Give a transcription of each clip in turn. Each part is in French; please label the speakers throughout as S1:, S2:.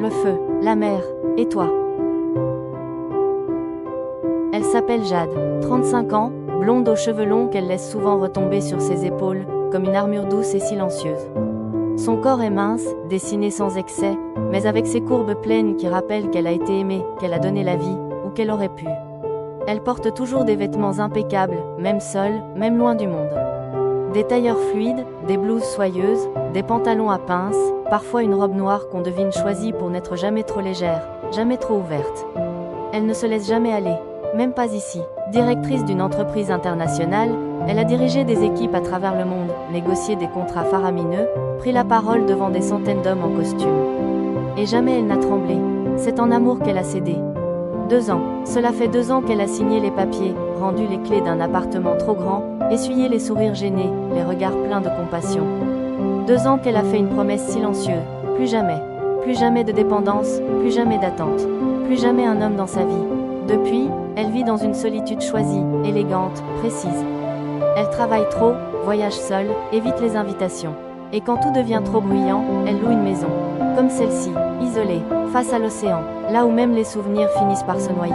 S1: le feu, la mer, et toi. Elle s'appelle Jade, 35 ans, blonde aux cheveux longs qu'elle laisse souvent retomber sur ses épaules, comme une armure douce et silencieuse. Son corps est mince, dessiné sans excès, mais avec ses courbes pleines qui rappellent qu'elle a été aimée, qu'elle a donné la vie, ou qu'elle aurait pu. Elle porte toujours des vêtements impeccables, même seule, même loin du monde. Des tailleurs fluides, des blouses soyeuses, des pantalons à pinces, parfois une robe noire qu'on devine choisie pour n'être jamais trop légère, jamais trop ouverte. Elle ne se laisse jamais aller, même pas ici. Directrice d'une entreprise internationale, elle a dirigé des équipes à travers le monde, négocié des contrats faramineux, pris la parole devant des centaines d'hommes en costume. Et jamais elle n'a tremblé. C'est en amour qu'elle a cédé. 2 ans. Cela fait 2 ans qu'elle a signé les papiers, rendu les clés d'un appartement trop grand, essuyé les sourires gênés, les regards pleins de compassion. 2 ans qu'elle a fait une promesse silencieuse. Plus jamais. Plus jamais de dépendance, plus jamais d'attente. Plus jamais un homme dans sa vie. Depuis, elle vit dans une solitude choisie, élégante, précise. Elle travaille trop, voyage seule, évite les invitations. Et quand tout devient trop bruyant, elle loue une maison. Comme celle-ci, isolée, face à l'océan, là où même les souvenirs finissent par se noyer.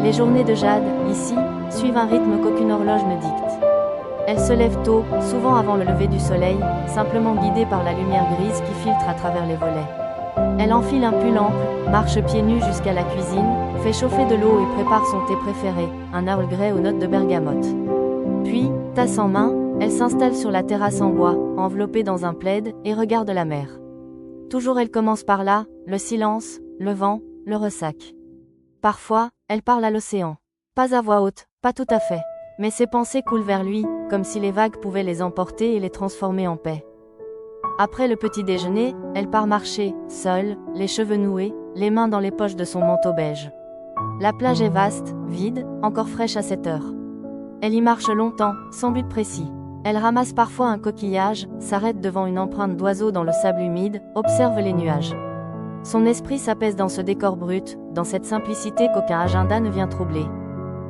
S1: Les journées de Jade, ici, suivent un rythme qu'aucune horloge ne dicte. Elle se lève tôt, souvent avant le lever du soleil, simplement guidée par la lumière grise qui filtre à travers les volets. Elle enfile un pull ample, marche pieds nus jusqu'à la cuisine, fait chauffer de l'eau et prépare son thé préféré, un Earl Grey aux notes de bergamote. Puis, tasse en main, elle s'installe sur la terrasse en bois, enveloppée dans un plaid, et regarde la mer. Toujours elle commence par là, le silence, le vent, le ressac. Parfois, elle parle à l'océan. Pas à voix haute, pas tout à fait. Mais ses pensées coulent vers lui, comme si les vagues pouvaient les emporter et les transformer en paix. Après le petit déjeuner, elle part marcher, seule, les cheveux noués, les mains dans les poches de son manteau beige. La plage est vaste, vide, encore fraîche à cette heure. Elle y marche longtemps, sans but précis. Elle ramasse parfois un coquillage, s'arrête devant une empreinte d'oiseau dans le sable humide, observe les nuages. Son esprit s'apaise dans ce décor brut, dans cette simplicité qu'aucun agenda ne vient troubler.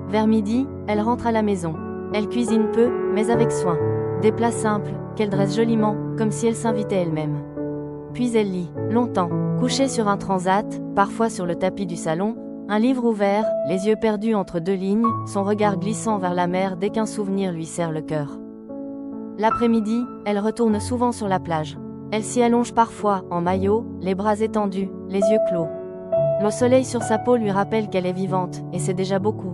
S1: Vers midi, elle rentre à la maison. Elle cuisine peu, mais avec soin. Des plats simples, qu'elle dresse joliment, comme si elle s'invitait elle-même. Puis elle lit, longtemps, couchée sur un transat, parfois sur le tapis du salon, un livre ouvert, les yeux perdus entre 2 lignes, son regard glissant vers la mer dès qu'un souvenir lui serre le cœur. L'après-midi, elle retourne souvent sur la plage. Elle s'y allonge parfois, en maillot, les bras étendus, les yeux clos. Le soleil sur sa peau lui rappelle qu'elle est vivante, et c'est déjà beaucoup.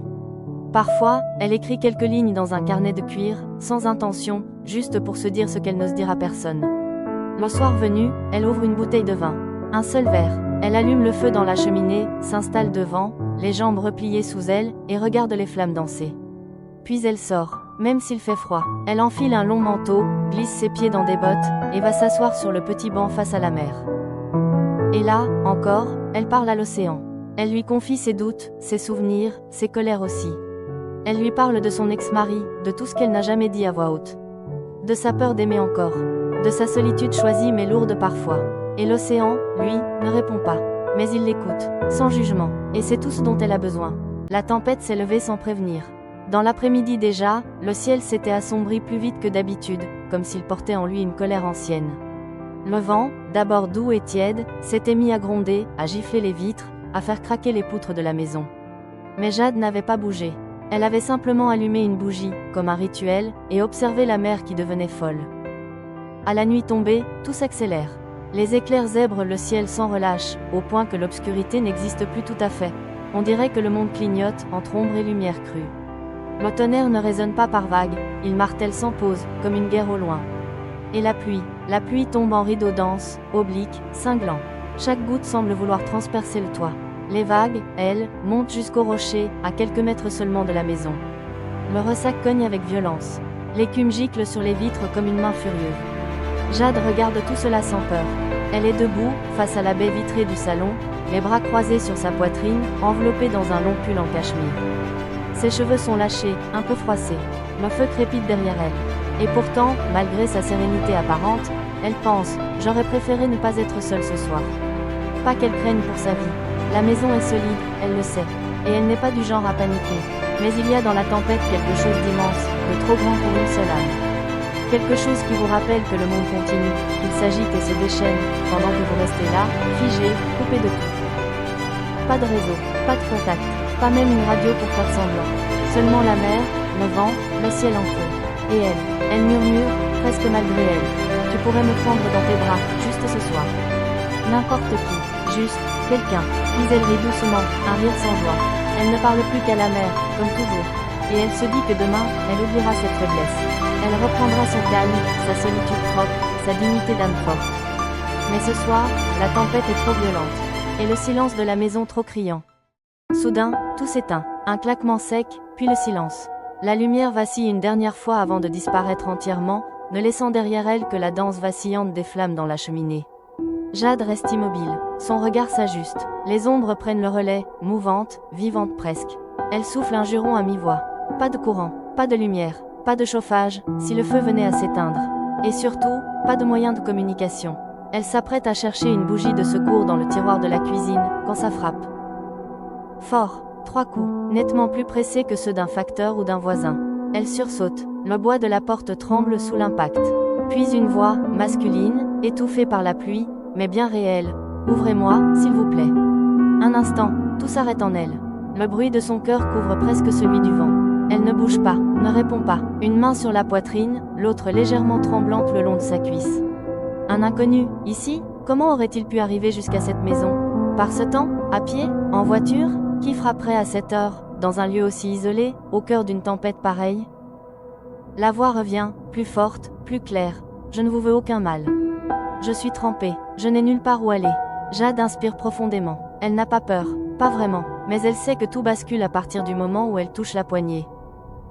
S1: Parfois, elle écrit quelques lignes dans un carnet de cuir, sans intention, juste pour se dire ce qu'elle n'ose dire à personne. Le soir venu, elle ouvre une bouteille de vin. Un seul verre. Elle allume le feu dans la cheminée, s'installe devant, les jambes repliées sous elle, et regarde les flammes danser. Puis elle sort, même s'il fait froid. Elle enfile un long manteau, glisse ses pieds dans des bottes, et va s'asseoir sur le petit banc face à la mer. Et là, encore, elle parle à l'océan. Elle lui confie ses doutes, ses souvenirs, ses colères aussi. Elle lui parle de son ex-mari, de tout ce qu'elle n'a jamais dit à voix haute. De sa peur d'aimer encore. De sa solitude choisie mais lourde parfois. Et l'océan, lui, ne répond pas. Mais il l'écoute, sans jugement. Et c'est tout ce dont elle a besoin. La tempête s'est levée sans prévenir. Dans l'après-midi déjà, le ciel s'était assombri plus vite que d'habitude, comme s'il portait en lui une colère ancienne. Le vent, d'abord doux et tiède, s'était mis à gronder, à gifler les vitres, à faire craquer les poutres de la maison. Mais Jade n'avait pas bougé. Elle avait simplement allumé une bougie, comme un rituel, et observé la mer qui devenait folle. À la nuit tombée, tout s'accélère. Les éclairs zèbrent le ciel sans relâche, au point que l'obscurité n'existe plus tout à fait. On dirait que le monde clignote, entre ombre et lumière crue. Le tonnerre ne résonne pas par vagues, il martèle sans pause, comme une guerre au loin. Et la pluie tombe en rideaux denses, obliques, cinglants. Chaque goutte semble vouloir transpercer le toit. Les vagues, elles, montent jusqu'au rocher, à quelques mètres seulement de la maison. Le ressac cogne avec violence. L'écume gicle sur les vitres comme une main furieuse. Jade regarde tout cela sans peur. Elle est debout, face à la baie vitrée du salon, les bras croisés sur sa poitrine, enveloppée dans un long pull en cachemire. Ses cheveux sont lâchés, un peu froissés. Le feu crépite derrière elle. Et pourtant, malgré sa sérénité apparente, elle pense « J'aurais préféré ne pas être seule ce soir ». Pas qu'elle craigne pour sa vie. La maison est solide, elle le sait. Et elle n'est pas du genre à paniquer. Mais il y a dans la tempête quelque chose d'immense, de trop grand pour une seule âme. quelque chose qui vous rappelle que le monde continue, qu'il s'agite et se déchaîne, pendant que vous restez là, figé, coupé de tout. Pas de réseau, pas de contact, pas même une radio pour faire semblant. Seulement la mer, le vent, le ciel en feu. Et elle murmure, presque malgré elle. Tu pourrais me prendre dans tes bras, juste ce soir. N'importe qui, juste, quelqu'un. Puis elle rit doucement, un rire sans joie. Elle ne parle plus qu'à la mer, comme toujours. Et elle se dit que demain, elle oubliera cette faiblesse. Elle reprendra son calme, sa solitude propre, sa dignité d'âme forte. Mais ce soir, la tempête est trop violente. Et le silence de la maison trop criant. Soudain, tout s'éteint. Un claquement sec, puis le silence. La lumière vacille une dernière fois avant de disparaître entièrement, ne laissant derrière elle que la danse vacillante des flammes dans la cheminée. Jade reste immobile. Son regard s'ajuste. Les ombres prennent le relais, mouvantes, vivantes presque. Elle souffle un juron à mi-voix. Pas de courant, pas de lumière, pas de chauffage, si le feu venait à s'éteindre. Et surtout, pas de moyen de communication. Elle s'apprête à chercher une bougie de secours dans le tiroir de la cuisine, quand ça frappe. Fort, 3 coups, nettement plus pressés que ceux d'un facteur ou d'un voisin. Elle sursaute, le bois de la porte tremble sous l'impact. Puis une voix, masculine, étouffée par la pluie, mais bien réelle. « Ouvrez-moi, s'il vous plaît. » Un instant, tout s'arrête en elle. Le bruit de son cœur couvre presque celui du vent. Elle ne bouge pas, ne répond pas. Une main sur la poitrine, l'autre légèrement tremblante le long de sa cuisse. Un inconnu, ici? Comment aurait-il pu arriver jusqu'à cette maison? Par ce temps? À pied? En voiture? Qui frapperait à cette heure, dans un lieu aussi isolé, au cœur d'une tempête pareille? La voix revient, plus forte, plus claire. Je ne vous veux aucun mal. Je suis trempée, je n'ai nulle part où aller. Jade inspire profondément. Elle n'a pas peur, pas vraiment, mais elle sait que tout bascule à partir du moment où elle touche la poignée.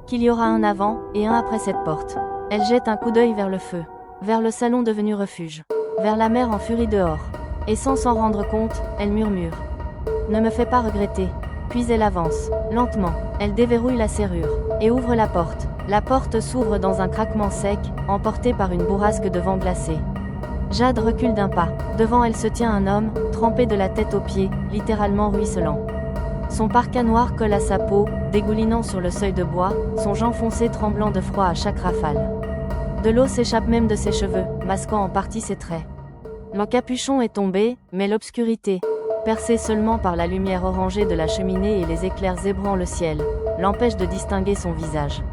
S1: Qu'il y aura un avant et un après cette porte. Elle jette un coup d'œil vers le feu, vers le salon devenu refuge, vers la mer en furie dehors. Et sans s'en rendre compte, elle murmure. Ne me fais pas regretter. Puis elle avance, lentement. Elle déverrouille la serrure et ouvre la porte. La porte s'ouvre dans un craquement sec, emportée par une bourrasque de vent glacé. Jade recule d'un pas. Devant elle se tient un homme, trempé de la tête aux pieds, littéralement ruisselant. Son parka noir colle à sa peau, dégoulinant sur le seuil de bois, son gant foncé tremblant de froid à chaque rafale. De l'eau s'échappe même de ses cheveux, masquant en partie ses traits. Le capuchon est tombé, mais l'obscurité, percée seulement par la lumière orangée de la cheminée et les éclairs zébrant le ciel, l'empêche de distinguer son visage.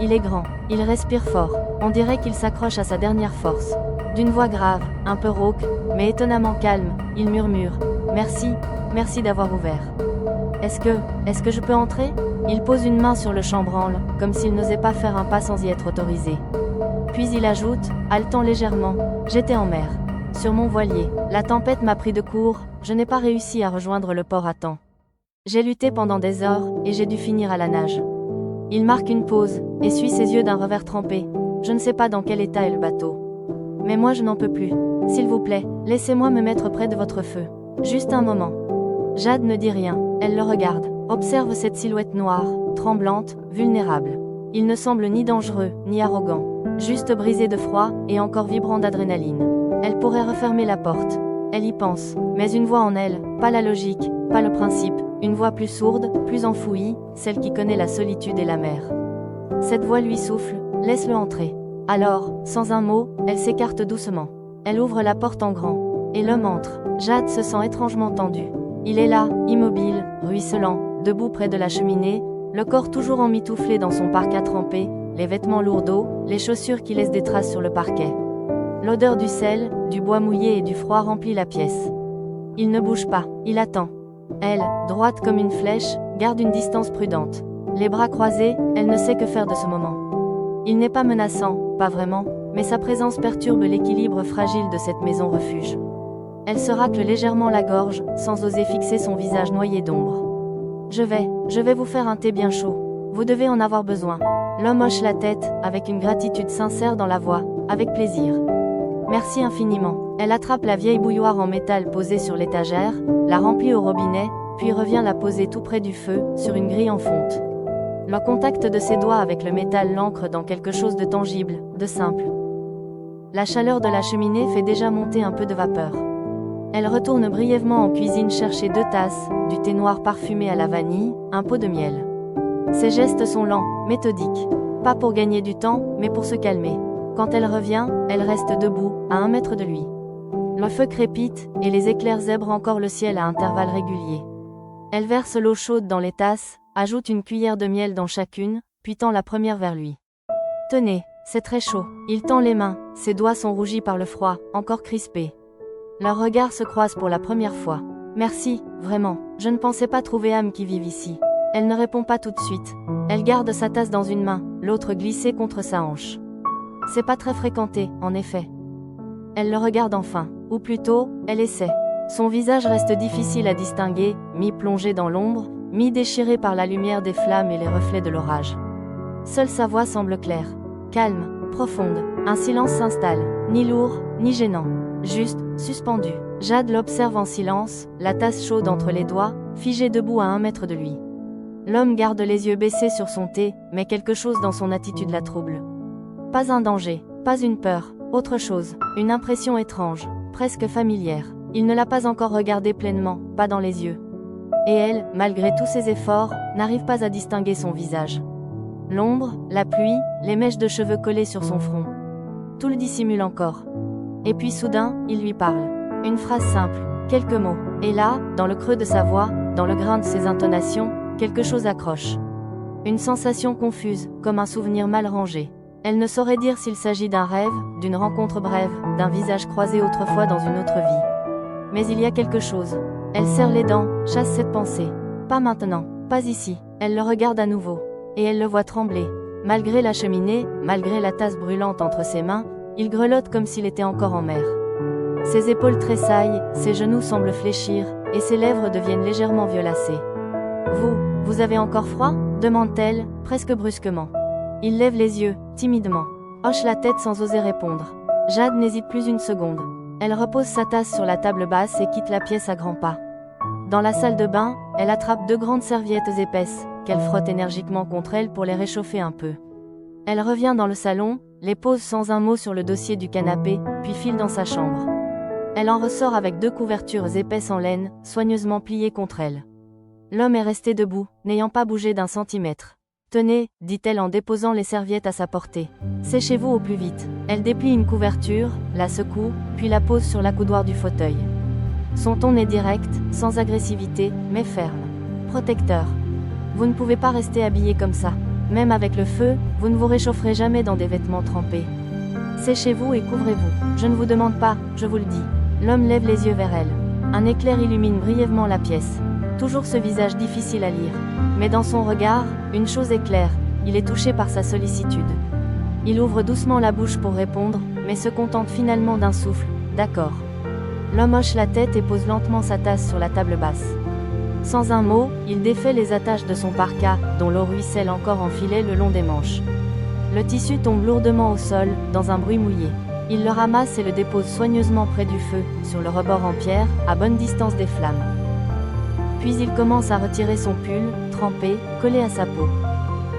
S1: Il est grand, il respire fort, on dirait qu'il s'accroche à sa dernière force. D'une voix grave, un peu rauque, mais étonnamment calme, il murmure « Merci, merci d'avoir ouvert. Est-ce que je peux entrer ?» Il pose une main sur le chambranle, comme s'il n'osait pas faire un pas sans y être autorisé. Puis il ajoute, haletant légèrement « J'étais en mer. Sur mon voilier. La tempête m'a pris de court, je n'ai pas réussi à rejoindre le port à temps. J'ai lutté pendant des heures, et j'ai dû finir à la nage. » Il marque une pause, essuie ses yeux d'un revers trempé. Je ne sais pas dans quel état est le bateau. Mais moi je n'en peux plus. S'il vous plaît, laissez-moi me mettre près de votre feu. Juste un moment. Jade ne dit rien, elle le regarde, observe cette silhouette noire, tremblante, vulnérable. Il ne semble ni dangereux, ni arrogant. Juste brisé de froid, et encore vibrant d'adrénaline. Elle pourrait refermer la porte. Elle y pense, mais une voix en elle, pas la logique, pas le principe, une voix plus sourde, plus enfouie, celle qui connaît la solitude et la mer. Cette voix lui souffle, laisse-le entrer. Alors, sans un mot, elle s'écarte doucement. Elle ouvre la porte en grand. Et l'homme entre. Jade se sent étrangement tendue. Il est là, immobile, ruisselant, debout près de la cheminée, le corps toujours emmitouflé dans son parka trempé, les vêtements lourds d'eau, les chaussures qui laissent des traces sur le parquet. L'odeur du sel, du bois mouillé et du froid remplit la pièce. Il ne bouge pas, il attend. Elle, droite comme une flèche, garde une distance prudente. Les bras croisés, elle ne sait que faire de ce moment. Il n'est pas menaçant, pas vraiment, mais sa présence perturbe l'équilibre fragile de cette maison refuge. Elle se racle légèrement la gorge, sans oser fixer son visage noyé d'ombre. Je vais vous faire un thé bien chaud. Vous devez en avoir besoin. L'homme hoche la tête, avec une gratitude sincère dans la voix, avec plaisir. Merci infiniment. Elle attrape la vieille bouilloire en métal posée sur l'étagère, la remplit au robinet, puis revient la poser tout près du feu, sur une grille en fonte. Le contact de ses doigts avec le métal l'ancre dans quelque chose de tangible, de simple. La chaleur de la cheminée fait déjà monter un peu de vapeur. Elle retourne brièvement en cuisine chercher 2 tasses, du thé noir parfumé à la vanille, un pot de miel. Ses gestes sont lents, méthodiques. Pas pour gagner du temps, mais pour se calmer. Quand elle revient, elle reste debout, à 1 mètre de lui. Le feu crépite, et les éclairs zèbrent encore le ciel à intervalles réguliers. Elle verse l'eau chaude dans les tasses, ajoute une cuillère de miel dans chacune, puis tend la première vers lui. Tenez, c'est très chaud. Il tend les mains, ses doigts sont rougis par le froid, encore crispés. Leurs regards se croisent pour la première fois. Merci, vraiment, je ne pensais pas trouver âme qui vive ici. Elle ne répond pas tout de suite. Elle garde sa tasse dans une main, l'autre glissée contre sa hanche. C'est pas très fréquenté, en effet. Elle le regarde enfin, ou plutôt, elle essaie. Son visage reste difficile à distinguer, mi-plongé dans l'ombre, mi-déchiré par la lumière des flammes et les reflets de l'orage. Seule sa voix semble claire, calme, profonde. Un silence s'installe, ni lourd, ni gênant, juste, suspendu. Jade l'observe en silence, la tasse chaude entre les doigts, figée debout à 1 mètre de lui. L'homme garde les yeux baissés sur son thé, mais quelque chose dans son attitude la trouble. Pas un danger, pas une peur, autre chose, une impression étrange, presque familière. Il ne l'a pas encore regardée pleinement, pas dans les yeux. Et elle, malgré tous ses efforts, n'arrive pas à distinguer son visage. L'ombre, la pluie, les mèches de cheveux collées sur son front. Tout le dissimule encore. Et puis soudain, il lui parle. Une phrase simple, quelques mots. Et là, dans le creux de sa voix, dans le grain de ses intonations, quelque chose accroche. Une sensation confuse, comme un souvenir mal rangé. Elle ne saurait dire s'il s'agit d'un rêve, d'une rencontre brève, d'un visage croisé autrefois dans une autre vie. Mais il y a quelque chose. Elle serre les dents, chasse cette pensée. Pas maintenant, pas ici. Elle le regarde à nouveau. Et elle le voit trembler. Malgré la cheminée, malgré la tasse brûlante entre ses mains, il grelotte comme s'il était encore en mer. Ses épaules tressaillent, ses genoux semblent fléchir, et ses lèvres deviennent légèrement violacées. Vous avez encore froid ? Demande-t-elle, presque brusquement. Il lève les yeux, timidement. Hoche la tête sans oser répondre. Jade n'hésite plus une seconde. Elle repose sa tasse sur la table basse et quitte la pièce à grands pas. Dans la salle de bain, elle attrape 2 grandes serviettes épaisses, qu'elle frotte énergiquement contre elle pour les réchauffer un peu. Elle revient dans le salon, les pose sans un mot sur le dossier du canapé, puis file dans sa chambre. Elle en ressort avec 2 couvertures épaisses en laine, soigneusement pliées contre elle. L'homme est resté debout, n'ayant pas bougé d'1 centimètre. Tenez, dit-elle en déposant les serviettes à sa portée. Séchez-vous au plus vite. Elle déplie une couverture, la secoue, puis la pose sur l'accoudoir du fauteuil. Son ton est direct, sans agressivité, mais ferme. Protecteur. Vous ne pouvez pas rester habillé comme ça. Même avec le feu, vous ne vous réchaufferez jamais dans des vêtements trempés. Séchez-vous et couvrez-vous. Je ne vous demande pas, je vous le dis. L'homme lève les yeux vers elle. Un éclair illumine brièvement la pièce. Toujours ce visage difficile à lire. Mais dans son regard, une chose est claire, il est touché par sa sollicitude. Il ouvre doucement la bouche pour répondre, mais se contente finalement d'un souffle, d'accord. L'homme hoche la tête et pose lentement sa tasse sur la table basse. Sans un mot, il défait les attaches de son parka, dont l'eau ruisselle encore en filet le long des manches. Le tissu tombe lourdement au sol, dans un bruit mouillé. Il le ramasse et le dépose soigneusement près du feu, sur le rebord en pierre, à bonne distance des flammes. Puis il commence à retirer son pull, trempé, collé à sa peau.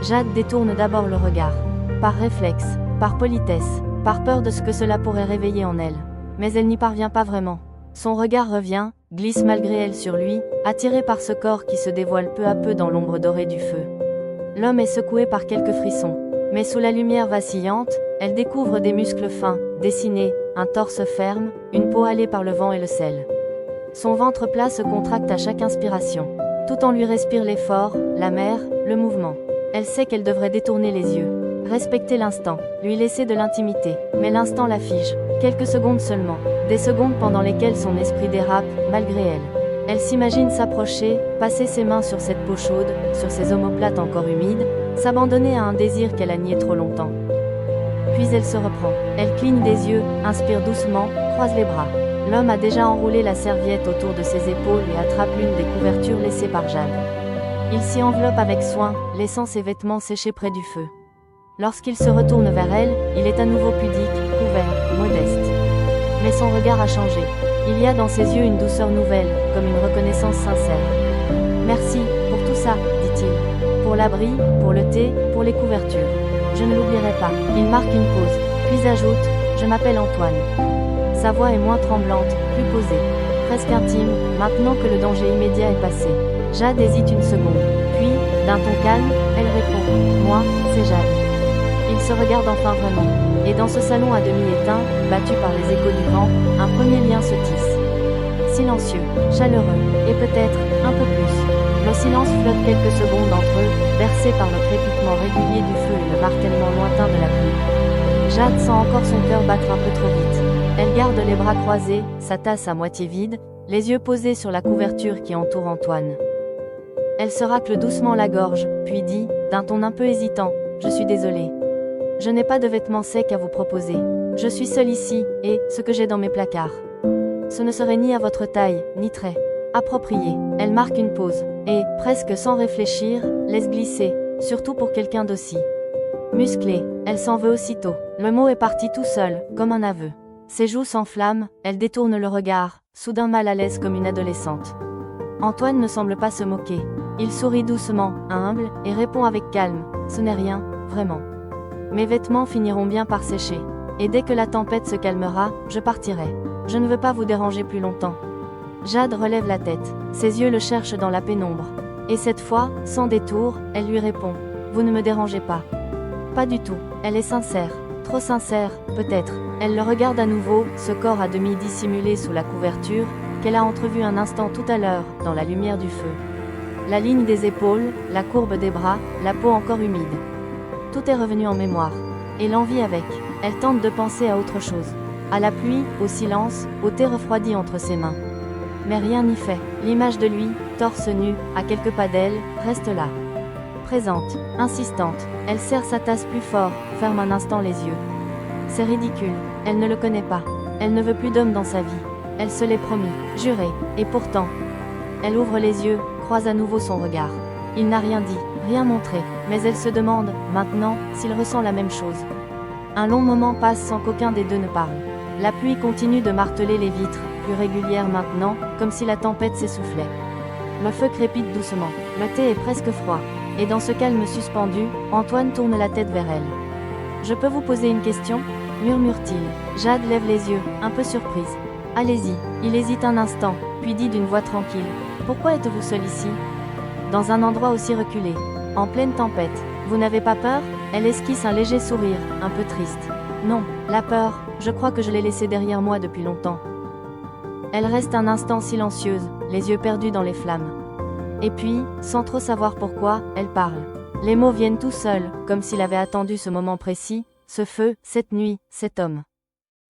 S1: Jade détourne d'abord le regard. Par réflexe, par politesse, par peur de ce que cela pourrait réveiller en elle. Mais elle n'y parvient pas vraiment. Son regard revient, glisse malgré elle sur lui, attiré par ce corps qui se dévoile peu à peu dans l'ombre dorée du feu. L'homme est secoué par quelques frissons. Mais sous la lumière vacillante, elle découvre des muscles fins, dessinés, un torse ferme, une peau hâlée par le vent et le sel. Son ventre plat se contracte à chaque inspiration. Tout en lui respire l'effort, la mer, le mouvement. Elle sait qu'elle devrait détourner les yeux. Respecter l'instant, lui laisser de l'intimité. Mais l'instant la fige. Quelques secondes seulement. Des secondes pendant lesquelles son esprit dérape, malgré elle. Elle s'imagine s'approcher, passer ses mains sur cette peau chaude, sur ses omoplates encore humides, s'abandonner à un désir qu'elle a nié trop longtemps. Puis elle se reprend. Elle cligne des yeux, inspire doucement, croise les bras. L'homme a déjà enroulé la serviette autour de ses épaules et attrape l'une des couvertures laissées par Jade. Il s'y enveloppe avec soin, laissant ses vêtements sécher près du feu. Lorsqu'il se retourne vers elle, il est à nouveau pudique, couvert, modeste. Mais son regard a changé. Il y a dans ses yeux une douceur nouvelle, comme une reconnaissance sincère. « Merci, pour tout ça, dit-il. Pour l'abri, pour le thé, pour les couvertures. Je ne l'oublierai pas. » Il marque une pause, puis ajoute « Je m'appelle Antoine. » Sa voix est moins tremblante, plus posée, presque intime, maintenant que le danger immédiat est passé. Jade hésite une seconde, puis, d'un ton calme, elle répond « Moi, c'est Jade. » Ils se regardent enfin vraiment. Et dans ce salon à demi éteint, battu par les échos du vent, un premier lien se tisse. Silencieux, chaleureux, et peut-être, un peu plus. Le silence flotte quelques secondes entre eux, bercé par le crépitement régulier du feu et le martèlement lointain de la pluie. Jade sent encore son cœur battre un peu trop vite. Elle garde les bras croisés, sa tasse à moitié vide, les yeux posés sur la couverture qui entoure Antoine. Elle se racle doucement la gorge, puis dit, d'un ton un peu hésitant, « Je suis désolée. Je n'ai pas de vêtements secs à vous proposer. Je suis seule ici, et, ce que j'ai dans mes placards. Ce ne serait ni à votre taille, ni très approprié. » Elle marque une pause, et, presque sans réfléchir, laisse glisser, surtout pour quelqu'un d'aussi musclé. Elle s'en veut aussitôt. Le mot est parti tout seul, comme un aveu. Ses joues s'enflamment, elle détourne le regard, soudain mal à l'aise comme une adolescente. Antoine ne semble pas se moquer. Il sourit doucement, humble, et répond avec calme, « Ce n'est rien, vraiment. Mes vêtements finiront bien par sécher. Et dès que la tempête se calmera, je partirai. Je ne veux pas vous déranger plus longtemps. » Jade relève la tête. Ses yeux le cherchent dans la pénombre. Et cette fois, sans détour, elle lui répond, « Vous ne me dérangez pas. » Pas du tout. Elle est sincère. Trop sincère, peut-être. Elle le regarde à nouveau, ce corps à demi dissimulé sous la couverture, qu'elle a entrevu un instant tout à l'heure, dans la lumière du feu. La ligne des épaules, la courbe des bras, la peau encore humide. Tout est revenu en mémoire. Et l'envie avec. Elle tente de penser à autre chose. À la pluie, au silence, au thé refroidi entre ses mains. Mais rien n'y fait. L'image de lui, torse nu, à quelques pas d'elle, reste là. Présente, insistante, elle serre sa tasse plus fort, ferme un instant les yeux. C'est ridicule, elle ne le connaît pas. Elle ne veut plus d'homme dans sa vie. Elle se l'est promis, juré, et pourtant. Elle ouvre les yeux, croise à nouveau son regard. Il n'a rien dit, rien montré, mais elle se demande, maintenant, s'il ressent la même chose. Un long moment passe sans qu'aucun des deux ne parle. La pluie continue de marteler les vitres, plus régulière maintenant, comme si la tempête s'essoufflait. Le feu crépite doucement, le thé est presque froid. Et dans ce calme suspendu, Antoine tourne la tête vers elle. « Je peux vous poser une question ?» murmure-t-il. Jade lève les yeux, un peu surprise. « Allez-y. » Il hésite un instant, puis dit d'une voix tranquille. « Pourquoi êtes-vous seul ici ? Dans un endroit aussi reculé, en pleine tempête. Vous n'avez pas peur ?» Elle esquisse un léger sourire, un peu triste. « Non, la peur, je crois que je l'ai laissée derrière moi depuis longtemps. » Elle reste un instant silencieuse, les yeux perdus dans les flammes. Et puis, sans trop savoir pourquoi, elle parle. Les mots viennent tout seuls, comme s'il avait attendu ce moment précis, ce feu, cette nuit, cet homme.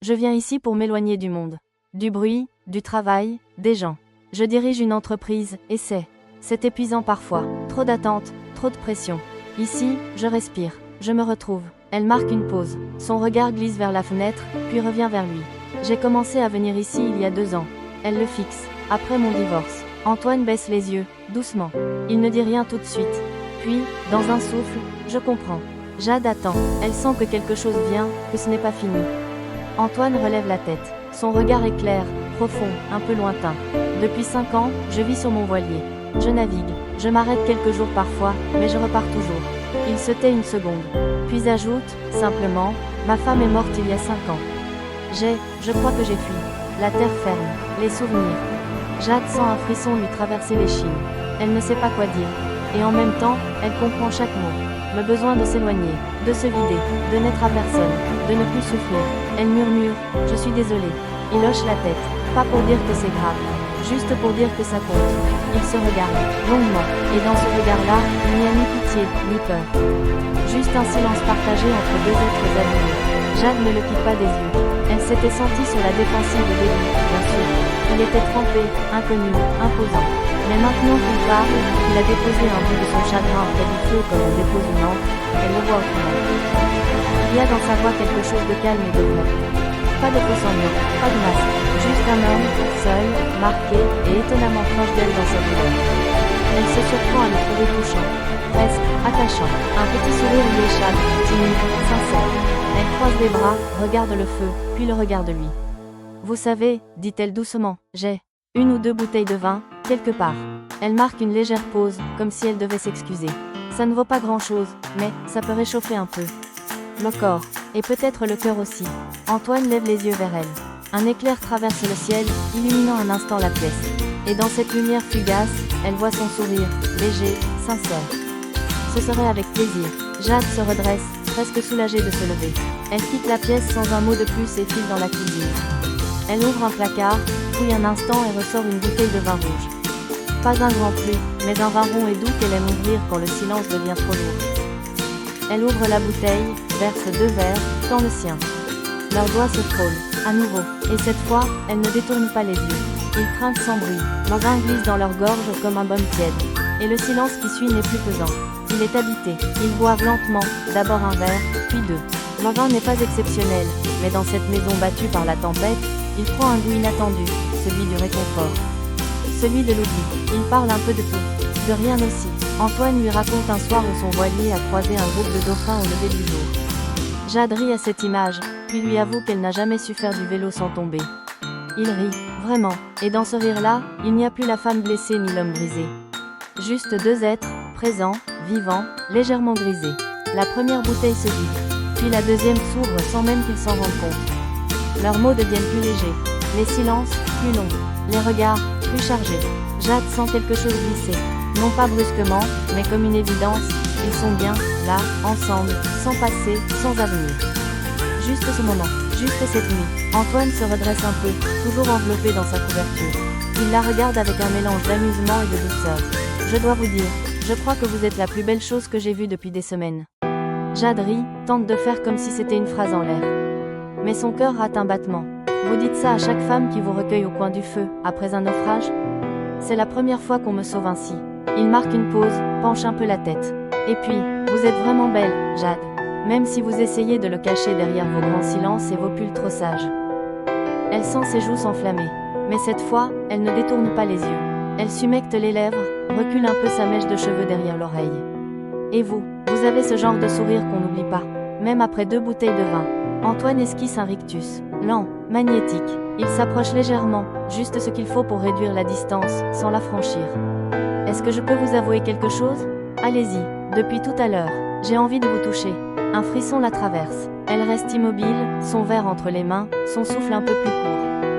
S1: Je viens ici pour m'éloigner du monde. Du bruit, du travail, des gens. Je dirige une entreprise, et c'est épuisant parfois. Trop d'attentes, trop de pression. Ici, je respire, je me retrouve. Elle marque une pause. Son regard glisse vers la fenêtre, puis revient vers lui. J'ai commencé à venir ici il y a 2 ans. Elle le fixe, après mon divorce. Antoine baisse les yeux, doucement. Il ne dit rien tout de suite. Puis, dans un souffle, je comprends. Jade attend. Elle sent que quelque chose vient, que ce n'est pas fini. Antoine relève la tête. Son regard est clair, profond, un peu lointain. Depuis 5 ans, je vis sur mon voilier. Je navigue. Je m'arrête quelques jours parfois, mais je repars toujours. Il se tait une seconde. Puis ajoute, simplement, ma femme est morte il y a 5 ans. Je crois que j'ai fui. La terre ferme. Les souvenirs. Jade sent un frisson lui traverser l'échine. Elle ne sait pas quoi dire. Et en même temps, elle comprend chaque mot. Le besoin de s'éloigner, de se vider, de n'être à personne, de ne plus souffrir. Elle murmure, « Je suis désolée ». Il hoche la tête. Pas pour dire que c'est grave. Juste pour dire que ça compte. Ils se regardent, longuement. Et dans ce regard-là, il n'y a ni pitié, ni peur. Juste un silence partagé entre 2 êtres animés. Jade ne le quitte pas des yeux. Elle s'était sentie sur la défensive au début, bien sûr. Il était trempé, inconnu, imposant. Mais maintenant qu'il parle, qu'il a déposé un bout de son chagrin près du feu comme on dépose une encre, elle le voit autrement. Il y a dans sa voix quelque chose de calme et de vrai. Pas de faux semblants, pas de masque, juste un homme, seul, marqué et étonnamment proche d'elle dans cette douleur. Elle se surprend à le trouver touchant, presque attachant. Un petit sourire lui échappe, timide, sincère. Elle croise les bras, regarde le feu, puis le regarde lui. « Vous savez, dit-elle doucement, j'ai 1 ou 2 bouteilles de vin, quelque part. » Elle marque une légère pause, comme si elle devait s'excuser. Ça ne vaut pas grand-chose, mais ça peut réchauffer un peu. Le corps, et peut-être le cœur aussi. Antoine lève les yeux vers elle. Un éclair traverse le ciel, illuminant un instant la pièce. Et dans cette lumière fugace, elle voit son sourire, léger, sincère. Ce serait avec plaisir. Jade se redresse, presque soulagée de se lever. Elle quitte la pièce sans un mot de plus et file dans la cuisine. Elle ouvre un placard, fouille un instant et ressort une bouteille de vin rouge. Pas un grand cru, mais un vin rond et doux qu'elle aime ouvrir quand le silence devient trop lourd. Elle ouvre la bouteille, verse 2 verres, tend le sien. Leurs doigts se frôlent, à nouveau, et cette fois, elle ne détourne pas les yeux. Ils trinquent sans bruit, le vin glisse dans leur gorge comme un baume tiède. Et le silence qui suit n'est plus pesant. Il est habité, ils boivent lentement, d'abord un verre, puis 2. Le vin n'est pas exceptionnel, mais dans cette maison battue par la tempête, il prend un goût inattendu, celui du réconfort. Celui de l'oubli. Il parle un peu de tout, de rien aussi. Antoine lui raconte un soir où son voilier a croisé un groupe de dauphins au lever du jour. Jade rit à cette image, puis lui avoue qu'elle n'a jamais su faire du vélo sans tomber. Il rit, vraiment, et dans ce rire-là, il n'y a plus la femme blessée ni l'homme brisé. Juste 2 êtres, présents, vivants, légèrement grisés. La première bouteille se vide, puis la deuxième s'ouvre sans même qu'ils s'en rendent compte. Leurs mots deviennent plus légers, les silences, plus longs, les regards, plus chargés. Jade sent quelque chose glisser, non pas brusquement, mais comme une évidence, ils sont bien, là, ensemble, sans passé, sans avenir. Juste ce moment, juste cette nuit, Antoine se redresse un peu, toujours enveloppé dans sa couverture. Il la regarde avec un mélange d'amusement et de douceur. Je dois vous dire, je crois que vous êtes la plus belle chose que j'ai vue depuis des semaines. Jade rit, tente de faire comme si c'était une phrase en l'air. Mais son cœur rate un battement. Vous dites ça à chaque femme qui vous recueille au coin du feu, après un naufrage? C'est la première fois qu'on me sauve ainsi. Il marque une pause, penche un peu la tête. Et puis, vous êtes vraiment belle, Jade. Même si vous essayez de le cacher derrière vos grands silences et vos pulls trop sages. Elle sent ses joues s'enflammer. Mais cette fois, elle ne détourne pas les yeux. Elle s'humecte les lèvres, recule un peu sa mèche de cheveux derrière l'oreille. Et vous avez ce genre de sourire qu'on n'oublie pas, même après 2 bouteilles de vin. Antoine esquisse un rictus, lent, magnétique. Il s'approche légèrement, juste ce qu'il faut pour réduire la distance, sans la franchir. Est-ce que je peux vous avouer quelque chose? Allez-y, depuis tout à l'heure, j'ai envie de vous toucher. Un frisson la traverse. Elle reste immobile, son verre entre les mains, son souffle un peu plus court.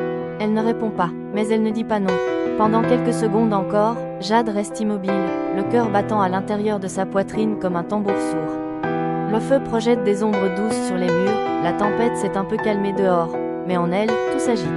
S1: Elle ne répond pas, mais elle ne dit pas non. Pendant quelques secondes encore, Jade reste immobile, le cœur battant à l'intérieur de sa poitrine comme un tambour sourd. Le feu projette des ombres douces sur les murs, la tempête s'est un peu calmée dehors, mais en elle, tout s'agite.